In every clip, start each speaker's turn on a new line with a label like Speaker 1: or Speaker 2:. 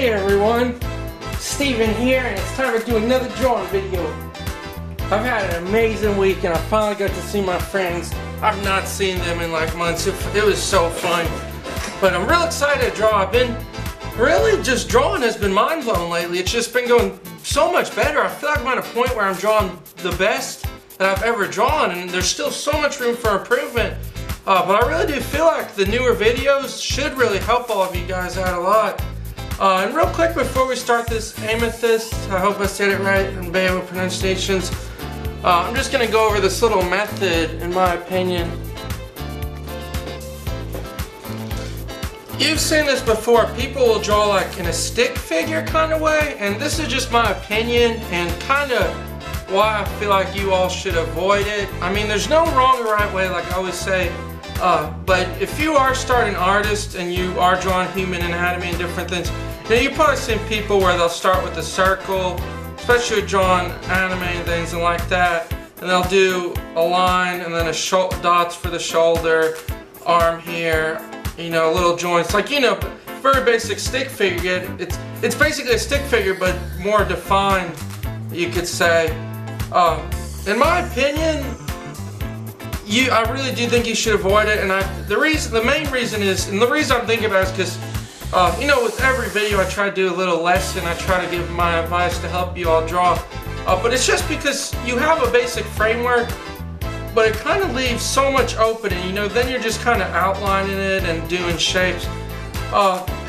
Speaker 1: Hey everyone, Steven here, and it's time to do another drawing video. I've had an amazing week and I finally got to see my friends. I've not seen them in like months. It was so fun. But I'm real excited to draw. I've been really just drawing has been mind-blowing lately. It's just been going so much better. I feel like I'm at a point where I'm drawing the best that I've ever drawn, and there's still so much room for improvement. But I really do feel like the newer videos should really help all of you guys out a lot. And real quick before we start this Amethyst, I hope I said it right and bad with pronunciations. I'm just going to go over this little method in my opinion. You've seen this before. People will draw like in a stick figure kind of way, and this is just my opinion and kind of why I feel like you all should avoid it. I mean, there's no wrong or right way, like I always say. But if you are starting artist and you are drawing human anatomy and different things, you've probably seen people where they'll start with a circle, especially with drawing anime and things and like that, and they'll do a line and then a dots for the shoulder, arm here, you know, little joints, like, you know, very basic stick figure. It's basically a stick figure but more defined, you could say. In my opinion, I really do think you should avoid it, and the main reason is, and the reason I'm thinking about it is because, you know, with every video I try to do a little lesson, I try to give my advice to help you all draw, but it's just because you have a basic framework, but it kind of leaves so much opening, you know, then you're just kind of outlining it and doing shapes.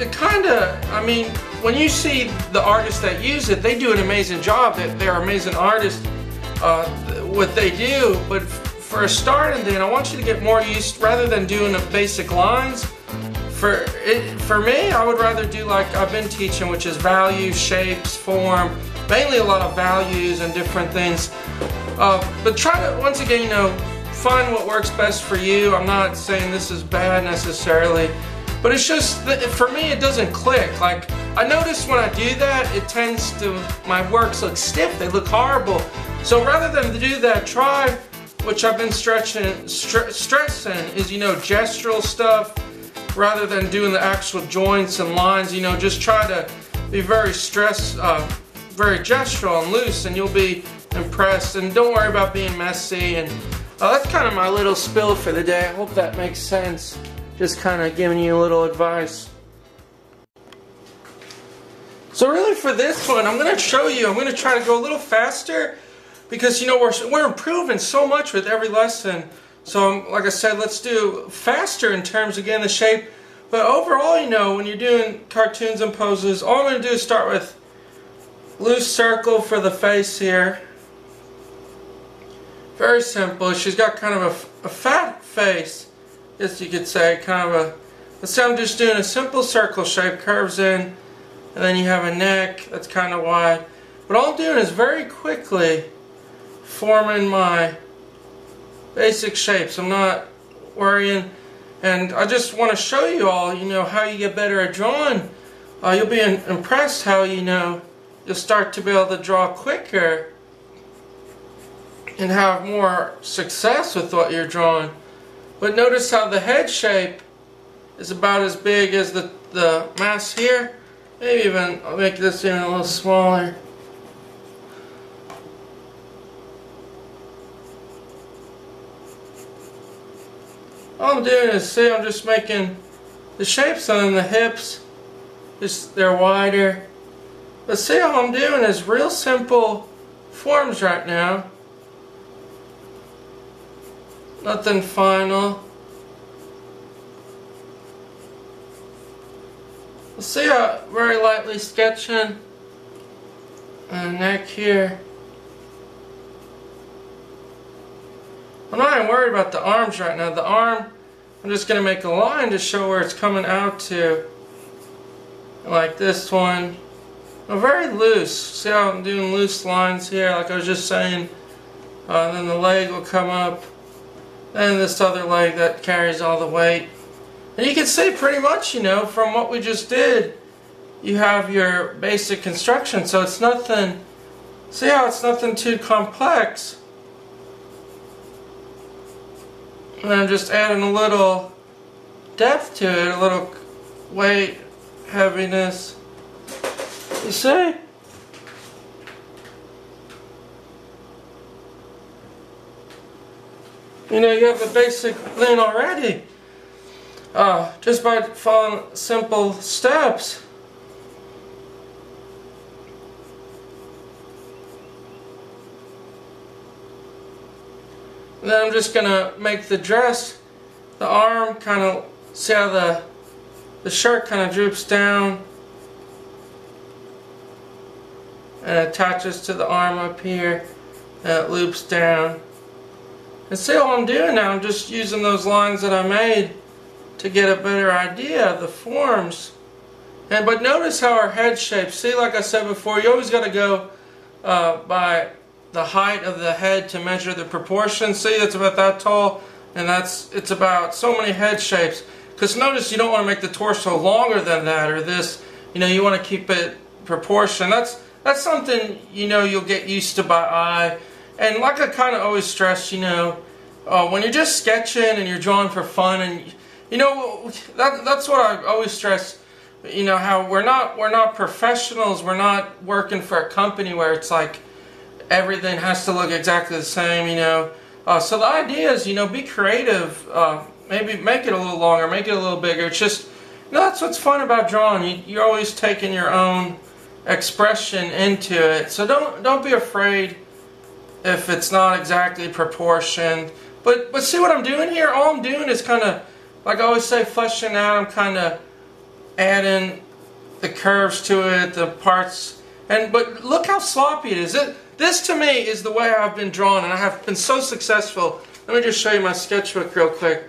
Speaker 1: It kind of, I mean, when you see the artists that use it, they do an amazing job, they're amazing artists, what they do, but for a start, and then I want you to get more used, rather than doing the basic lines, for me, I would rather do like I've been teaching, which is values, shapes, form, mainly a lot of values and different things. But try to, once again, you know, find what works best for you. I'm not saying this is bad necessarily, but it's just that for me it doesn't click. Like, I notice when I do that, it tends to, my works look stiff, they look horrible. So rather than do that, try, which I've been stressing, is, you know, gestural stuff, rather than doing the actual joints and lines. You know, just try to be very very gestural and loose, and you'll be impressed. And don't worry about being messy. And that's kind of my little spill for the day. I hope that makes sense. Just kind of giving you a little advice. So really for this one, I'm going to show you, I'm going to try to go a little faster, because, you know, we're improving so much with every lesson. So like I said, let's do faster in terms, again, the shape. But overall, you know, when you're doing cartoons and poses, all I'm going to do is start with loose circle for the face here. Very simple. She's got kind of a fat face, yes, you could say, kind of a, let's say I'm just doing a simple circle shape, curves in, and then you have a neck that's kind of wide. But all I'm doing is very quickly forming my basic shapes. I'm not worrying, and I just want to show you all, you know, how you get better at drawing. You'll be impressed how, you know, you'll start to be able to draw quicker and have more success with what you're drawing. But notice how the head shape is about as big as the mass here. Maybe even I'll make this even a little smaller. All I'm doing is, see, I'm just making the shapes on the hips, just they're wider. But see, all I'm doing is real simple forms right now. Nothing final. See how very lightly sketching and the neck here. I'm not even worried about the arms right now. The arm, I'm just going to make a line to show where it's coming out to. Like this one. Very loose. See how I'm doing loose lines here, like I was just saying. Then the leg will come up. Then this other leg that carries all the weight. And you can see pretty much, you know, from what we just did, you have your basic construction. So it's nothing, see how it's nothing too complex. And I'm just adding a little depth to it, a little weight, heaviness. You see? You know, you have the basic thing already. Just by following simple steps. And then I'm just going to make the dress, the arm kind of, see how the shirt kind of droops down and attaches to the arm up here, and it loops down. And see all I'm doing now, I'm just using those lines that I made to get a better idea of the forms. But notice how our head shape, see, like I said before, you always got to go by the height of the head to measure the proportion. See, it's about that tall, and it's about so many head shapes. Because notice you don't want to make the torso longer than that, or this, you know, you want to keep it proportion. That's something, you know, you'll get used to by eye. And like I kind of always stress, you know, when you're just sketching and you're drawing for fun, and you know, that's what I always stress, you know, how we're not professionals, we're not working for a company where it's like everything has to look exactly the same, you know. So the idea is, you know, be creative, maybe make it a little longer, make it a little bigger. It's just, you know, that's what's fun about drawing. You're always taking your own expression into it. So don't be afraid if it's not exactly proportioned. But see what I'm doing here? All I'm doing is kind of, like I always say, fleshing out. I'm kind of adding the curves to it, the parts. But look how sloppy it is. This to me is the way I've been drawing, and I have been so successful. Let me just show you my sketchbook real quick.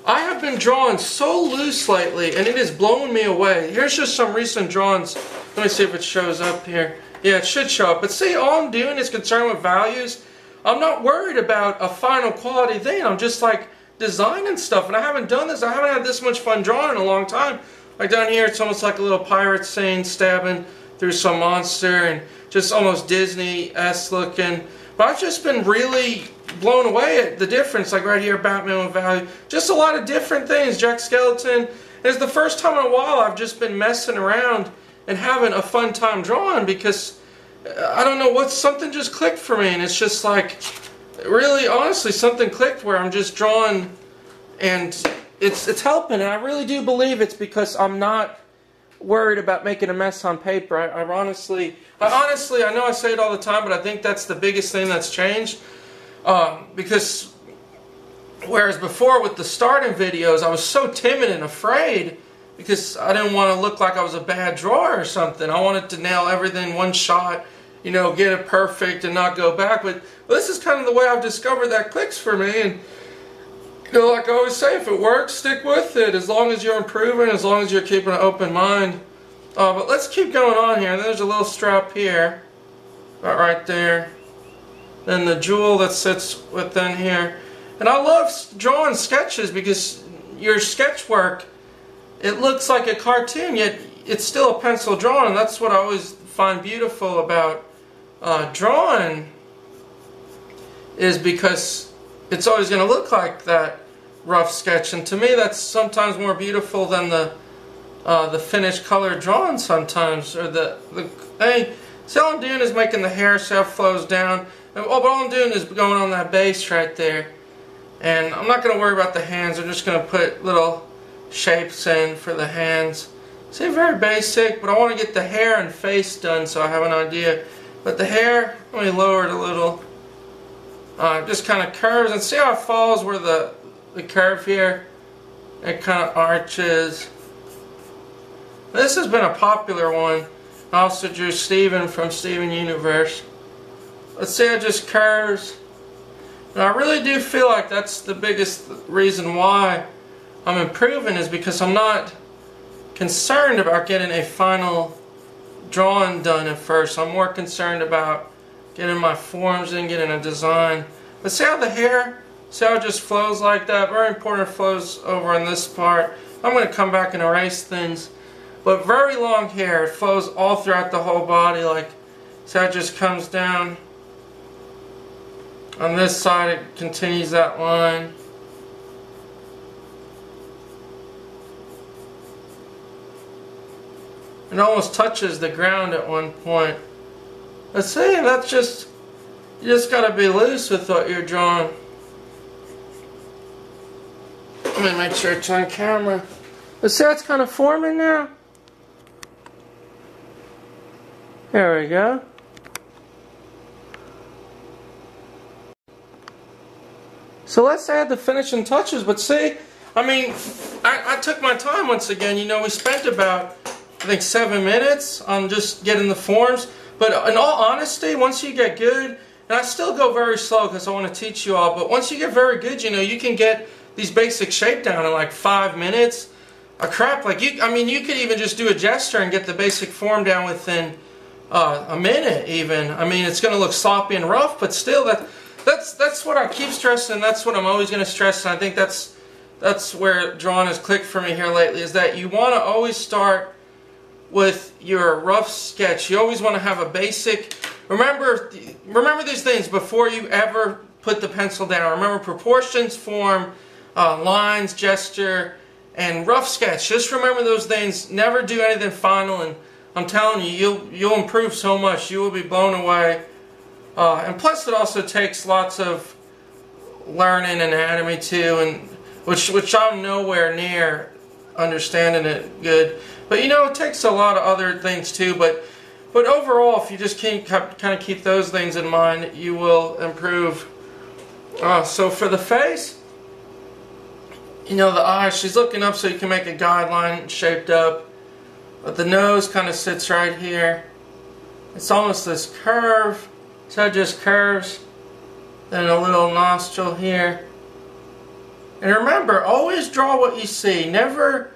Speaker 1: I have been drawing so loose lately, and it is blowing me away. Here's just some recent drawings. Let me see if it shows up here. Yeah, it should show up. But see, all I'm doing is concerned with values. I'm not worried about a final quality thing. I'm just like designing stuff, and I haven't done this. I haven't had this much fun drawing in a long time. Like down here, it's almost like a little pirate scene stabbing through some monster, and just almost Disney-esque looking. But I've just been really blown away at the difference. Like right here, Batman with value. Just a lot of different things. Jack Skeleton. It's the first time in a while I've just been messing around and having a fun time drawing, because I don't know, something just clicked for me, and it's just like, really, honestly, something clicked where I'm just drawing, and it's helping, and I really do believe it's because I'm not worried about making a mess on paper. I honestly, I know I say it all the time, but I think that's the biggest thing that's changed, because whereas before with the starting videos, I was so timid and afraid, because I didn't want to look like I was a bad drawer or something. I wanted to nail everything one shot, you know, get it perfect and not go back. But this is kind of the way I've discovered that clicks for me. And, you know, like I always say, if it works, stick with it. As long as you're improving, as long as you're keeping an open mind. But let's keep going on here. There's a little strap here, about right there. Then the jewel that sits within here. And I love drawing sketches, because your sketch work, it looks like a cartoon, yet it's still a pencil drawing. And that's what I always find beautiful about drawing, is because it's always going to look like that rough sketch. And to me, that's sometimes more beautiful than the finished color drawing sometimes. Or hey, see, all I'm doing is making the hair so it flows down. And all I'm doing is going on that base right there. And I'm not going to worry about the hands. I'm just going to put little shapes in for the hands. See, very basic, but I want to get the hair and face done so I have an idea. But the hair, let me lower it a little. Just kind of curves, and see how it falls where the curve here, it kind of arches. This has been a popular one. I also drew Steven from Steven Universe. Let's see how it just curves. And I really do feel like that's the biggest reason why I'm improving, is because I'm not concerned about getting a final drawing done at first. I'm more concerned about getting my forms in, getting a design. But see how the hair, see how it just flows like that? Very important, it flows over on this part. I'm going to come back and erase things. But very long hair, it flows all throughout the whole body. Like, see how it just comes down. On this side, it continues that line. It almost touches the ground at one point. But see, that's just, you just gotta be loose with what you're drawing. Let me make sure it's on camera. But see, that's kind of forming now. There we go. So let's add the finishing touches, but see, I mean, I took my time once again. You know, we spent about, I think, 7 minutes on just getting the forms. But in all honesty, once you get good, and I still go very slow because I want to teach you all, but once you get very good, you know, you can get these basic shape down in like 5 minutes. Crap, like I mean, you could even just do a gesture and get the basic form down within a minute even. I mean, it's going to look sloppy and rough, but still, that's what I keep stressing. That's what I'm always going to stress, and I think that's where drawing has clicked for me here lately, is that you want to always start with your rough sketch. You always want to have a basic. Remember these things before you ever put the pencil down. Remember proportions, form, lines, gesture, and rough sketch. Just remember those things. Never do anything final, and I'm telling you, you'll improve so much. You will be blown away. And plus, it also takes lots of learning anatomy too, and which I'm nowhere near understanding it good. But you know, it takes a lot of other things too. But overall, if you just kind of keep those things in mind, you will improve. So for the face, you know, the eye, she's looking up so you can make a guideline shaped up. But the nose kind of sits right here. It's almost this curve. So it just curves. Then a little nostril here. And remember, always draw what you see. Never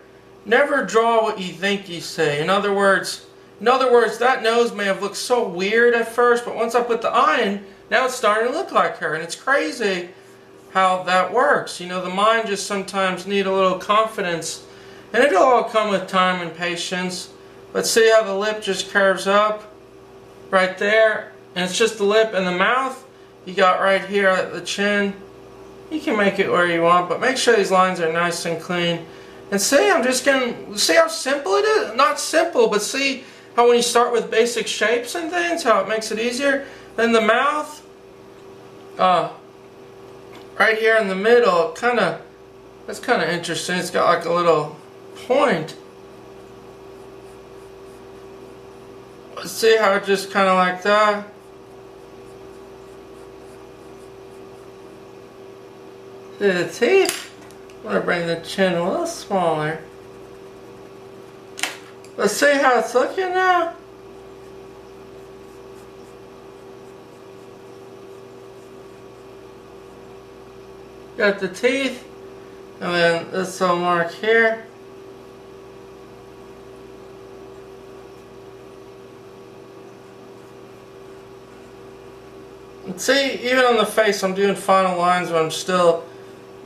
Speaker 1: draw what you think you see. In other words, that nose may have looked so weird at first, but once I put the eye in, now it's starting to look like her. And it's crazy how that works. You know, the mind just sometimes need a little confidence. And it'll all come with time and patience. But see how the lip just curves up? Right there. And it's just the lip and the mouth. You got right here at the chin. You can make it where you want, but make sure these lines are nice and clean. And see, I'm just going to, see how simple it is? Not simple, but see how when you start with basic shapes and things, how it makes it easier. Then the mouth, right here in the middle, that's kind of interesting. It's got like a little point. See how it just kind of like that? See the teeth? I'm going to bring the chin a little smaller. Let's see how it's looking now. Got the teeth, and then this little mark here. And see, even on the face, I'm doing final lines, but I'm still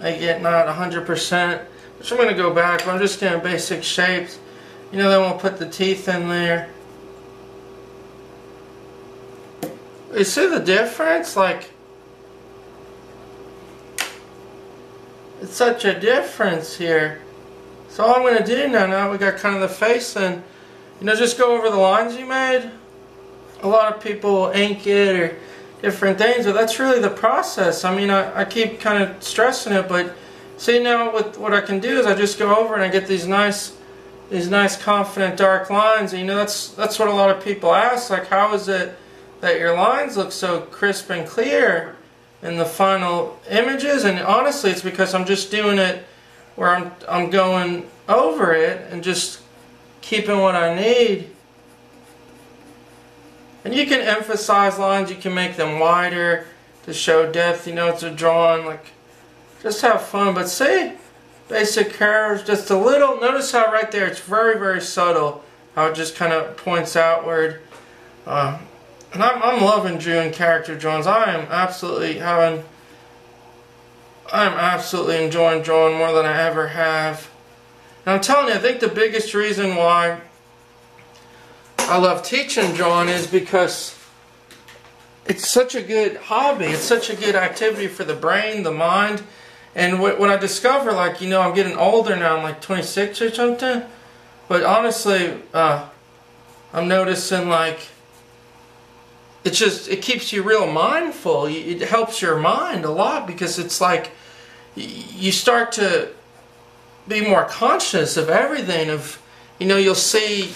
Speaker 1: not 100%. So I'm going to go back. I'm just doing basic shapes. You know, then we'll put the teeth in there. You see the difference? Like, it's such a difference here. So all I'm going to do now we got kind of the face, and you know, just go over the lines you made. A lot of people ink it or different things, but that's really the process. I mean, I keep kind of stressing it, but see now what I can do is I just go over and I get these nice confident dark lines. And, you know, that's what a lot of people ask, like, how is it that your lines look so crisp and clear in the final images? And honestly, it's because I'm just doing it where I'm going over it and just keeping what I need. And you can emphasize lines, you can make them wider to show depth, you know, to drawing, like, just have fun. But see, basic curves, just a little, notice how right there it's very, very subtle, how it just kind of points outward. And I'm loving doing character drawings. I am absolutely enjoying drawing more than I ever have. And I'm telling you, I think the biggest reason why I love teaching drawing is because it's such a good hobby. It's such a good activity for the brain, the mind. And when I discover, like, you know, I'm getting older now, I'm like 26 or something. But honestly, I'm noticing like it keeps you real mindful. It helps your mind a lot because it's like you start to be more conscious of everything. You'll see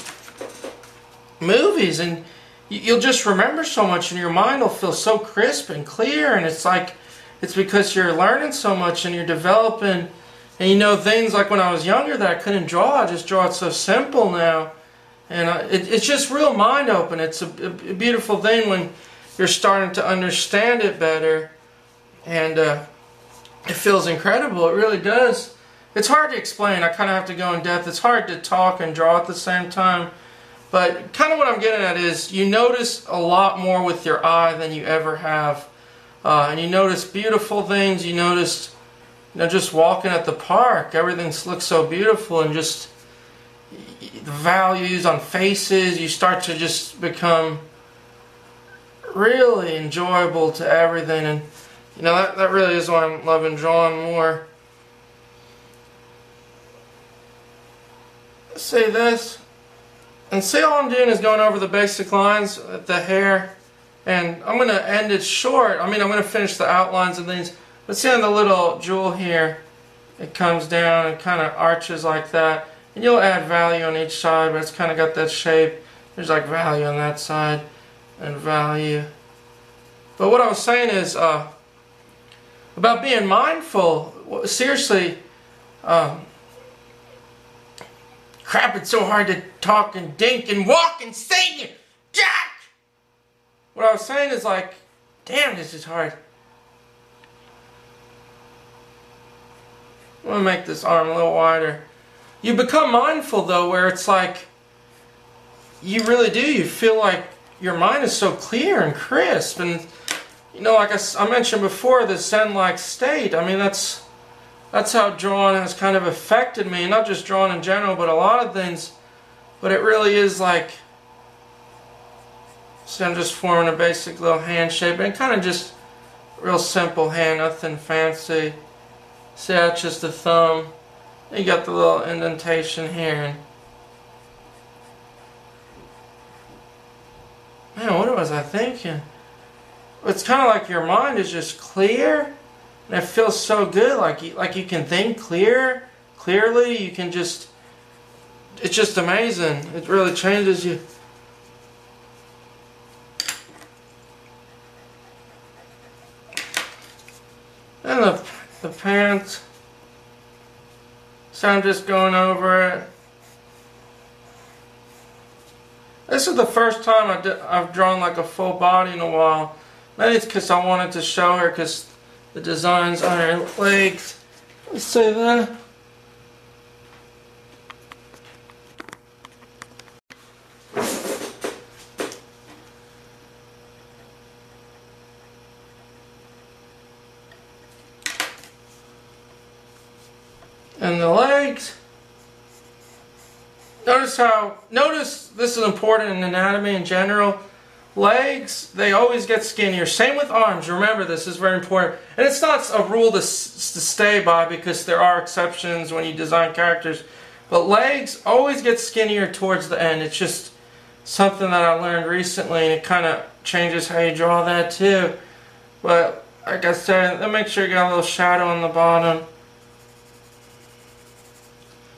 Speaker 1: movies and you'll just remember so much, and your mind will feel so crisp and clear, and it's like it's because you're learning so much and you're developing. And things like when I was younger that I couldn't draw, I just draw it so simple now. And it's just real mind-open. It's a beautiful thing when you're starting to understand it better. And it feels incredible. It really does. It's hard to explain. I kind of have to go in depth. It's hard to talk and draw at the same time. But kind of what I'm getting at is you notice a lot more with your eye than you ever have. And you notice beautiful things. You notice, just walking at the park, everything looks so beautiful, and just the values on faces, you start to just become really enjoyable to everything. And that really is why I'm loving drawing more. See this, and see all I'm doing is going over the basic lines, the hair, and I'm going to end it short. I'm going to finish the outlines and things, but see on the little jewel here, it comes down and kind of arches like that. And you'll add value on each side, but it's kind of got that shape. There's like value on that side and value. But what I was saying is about being mindful. Seriously, crap, it's so hard to talk and dink and walk and sing. Jack! What I was saying is like, damn, this is hard. I'm going to make this arm a little wider. You become mindful though, where it's like you really do. You feel like your mind is so clear and crisp, and like I mentioned before, the Zen-like state. That's how drawing has kind of affected me. Not just drawing in general, but a lot of things. But it really is like. So I'm just forming a basic little hand shape, and kind of just real simple hand, nothing fancy. See, that's just the thumb. You got the little indentation here. Man, what was I thinking? It's kind of like your mind is just clear, and it feels so good. Like you can think clearly. You can just. It's just amazing. It really changes you. And the pants. So I'm just going over it. This is the first time I've drawn like a full body in a while. Maybe it's because I wanted to show her because the designs on her legs. Let's see that. And the legs. Notice this is important in anatomy in general. Legs, they always get skinnier. Same with arms. Remember, this is very important. And it's not a rule to stay by, because there are exceptions when you design characters. But legs always get skinnier towards the end. It's just something that I learned recently, and it kind of changes how you draw that too. But like I said, then make sure you got a little shadow on the bottom.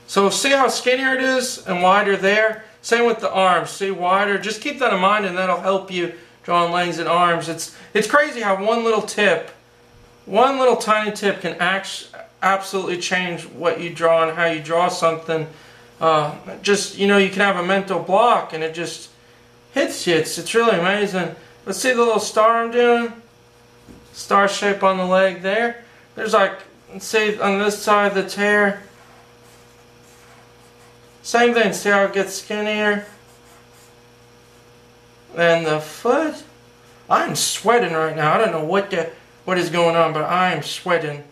Speaker 1: So see how skinnier it is and wider there? Same with the arms. See, wider. Just keep that in mind, and that'll help you drawing legs and arms. It's crazy how one little tiny tip can absolutely change what you draw and how you draw something. You can have a mental block and it just hits you. It's really amazing. Let's see the little star I'm doing? Star shape on the leg there. There's like, let's see on this side the tear. Same thing, see how it gets skinnier? And the foot. I'm sweating right now. I don't know what is going on, but I am sweating.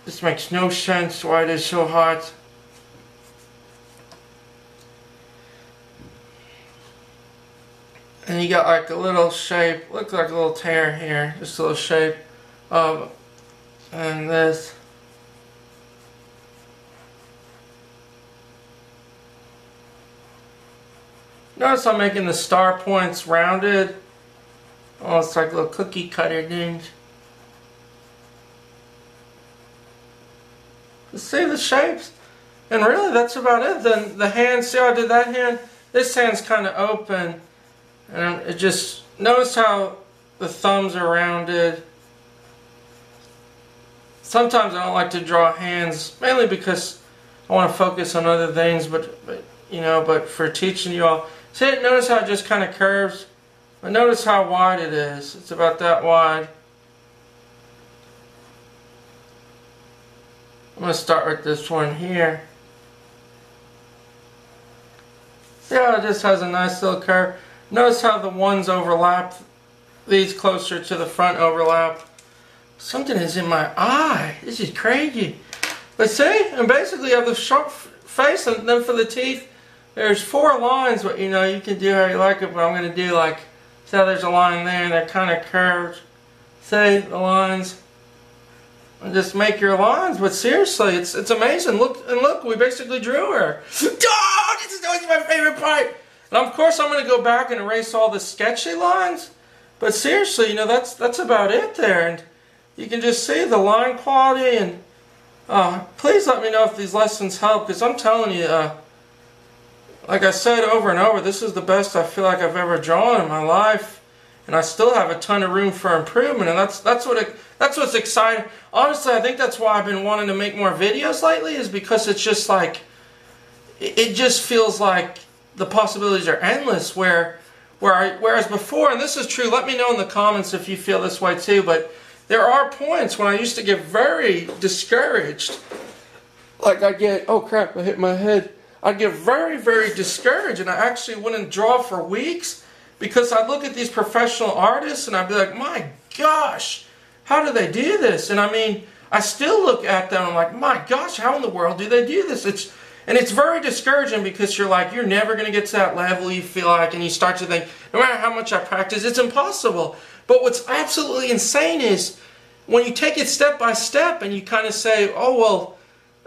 Speaker 1: This makes no sense why it is so hot. And you got like a little shape, looks like a little tear here, just a little shape. And this. Notice I'm making the star points rounded. Almost like little cookie cutter things. See the shapes? And really that's about it. Then the hand, see how I did that hand? This hand's kind of open. And it just, notice how the thumbs are rounded. Sometimes I don't like to draw hands, mainly because I want to focus on other things, but you know, but for teaching you all. See, notice how it just kind of curves? But notice how wide it is. It's about that wide. I'm going to start with this one here. See how it just has a nice little curve? Notice how the ones overlap. These closer to the front overlap. Something is in my eye. This is crazy. But see, and basically you have the sharp face, and then for the teeth, there's 4 lines, but you know, you can do how you like it, but I'm going to do like, see how there's a line there, and they're kind of curved. See, the lines. And just make your lines, but seriously, it's amazing. Look, we basically drew her. Oh, this is always my favorite part. And of course, I'm going to go back and erase all the sketchy lines. But seriously, you know, that's about it there. And you can just see the line quality. And please let me know if these lessons help, because I'm telling you, like I said over and over, this is the best I feel like I've ever drawn in my life. And I still have a ton of room for improvement, and that's what's exciting. Honestly, I think that's why I've been wanting to make more videos lately, is because it's just like, it just feels like the possibilities are endless. Whereas before, and this is true, let me know in the comments if you feel this way too, but there are points when I used to get very discouraged. Like I'd get, oh crap, I hit my head. I'd get very, very discouraged, and I actually wouldn't draw for weeks. Because I'd look at these professional artists and I'd be like, my gosh, how do they do this? And I mean, I still look at them and I'm like, my gosh, how in the world do they do this? And it's very discouraging, because you're like, you're never going to get to that level, you feel like, and you start to think, no matter how much I practice, it's impossible. But what's absolutely insane is when you take it step by step and you kind of say, oh,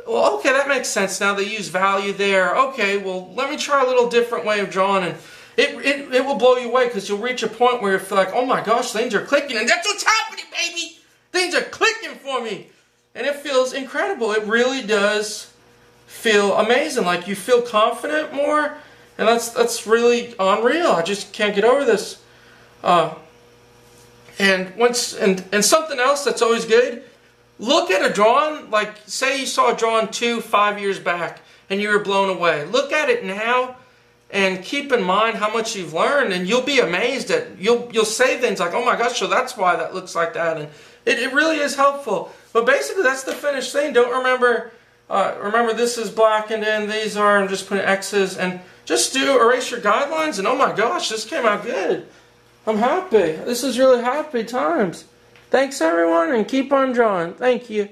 Speaker 1: well, okay, that makes sense now. They use value there. Okay, well, let me try a little different way of drawing, and it will blow you away, because you'll reach a point where you feel like, oh my gosh, things are clicking, and that's what's happening, baby! Things are clicking for me! And it feels incredible. It really does feel amazing. Like, you feel confident more, and that's really unreal. I just can't get over this. And something else that's always good, look at a drawing, like say you saw a drawing 5 years back and you were blown away. Look at it now and keep in mind how much you've learned, and you'll be amazed at, you'll say things like, oh my gosh, so that's why that looks like that. And it really is helpful. But basically that's the finished thing. Don't remember this is blackened in, these are, I'm just putting X's, and just erase your guidelines, and oh my gosh, this came out good. I'm happy. This is really happy times. Thanks everyone, and keep on drawing. Thank you.